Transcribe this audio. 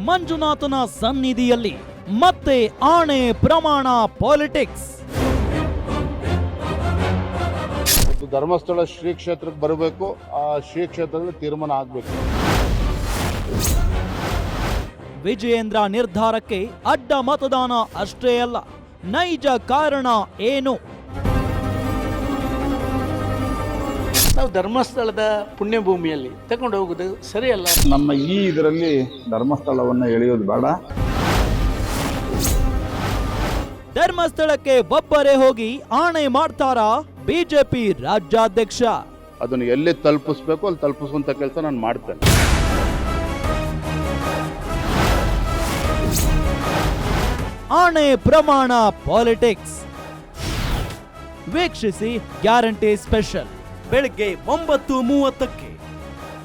ಮಂಜುನಾಥನ ಸನ್ನಿಧಿಯಲ್ಲಿ ಮತ್ತೆ ಆಣೆ ಪ್ರಮಾಣ ಪಾಲಿಟಿಕ್ಸ್. ಧರ್ಮಸ್ಥಳ ಶ್ರೀ ಕ್ಷೇತ್ರಕ್ಕೆ ಬರಬೇಕು, ಆ ಶ್ರೀ ಕ್ಷೇತ್ರದಲ್ಲಿ ತೀರ್ಮಾನ ಆಗಬೇಕು. ವಿಜಯೇಂದ್ರ ನಿರ್ಧಾರಕ್ಕೆ ಅಡ್ಡ ಮತದಾನ ಅಷ್ಟೇ ಅಲ್ಲ, ನೈಜ ಕಾರಣ ಏನು? ನಾವು ಧರ್ಮಸ್ಥಳದ ಪುಣ್ಯಭೂಮಿಯಲ್ಲಿ ತಗೊಂಡು ಹೋಗುದು ಸರಿಯಲ್ಲ. ನಮ್ಮ ಈ ಇದರಲ್ಲಿ ಧರ್ಮಸ್ಥಳವನ್ನು ಎಳೆಯೋದು ಬೇಡ. ಧರ್ಮಸ್ಥಳಕ್ಕೆ ಒಬ್ಬರೇ ಹೋಗಿ ಆಣೆ ಮಾಡ್ತಾರಾ ಬಿಜೆಪಿ ರಾಜ್ಯಾಧ್ಯಕ್ಷ? ಅದನ್ನು ಎಲ್ಲಿ ತಲುಪಿಸ್ಬೇಕು ಅಲ್ಲಿ ತಲುಪಿಸುವಂತ ಕೆಲಸ ನಾನು ಮಾಡ್ತೇನೆ. ಆಣೆ ಪ್ರಮಾಣ ಪಾಲಿಟಿಕ್ಸ್ ವೀಕ್ಷಿಸಿ ಗ್ಯಾರಂಟಿ ಸ್ಪೆಷಲ್ ಬೆಳಗ್ಗೆ 9:30ಕ್ಕೆ.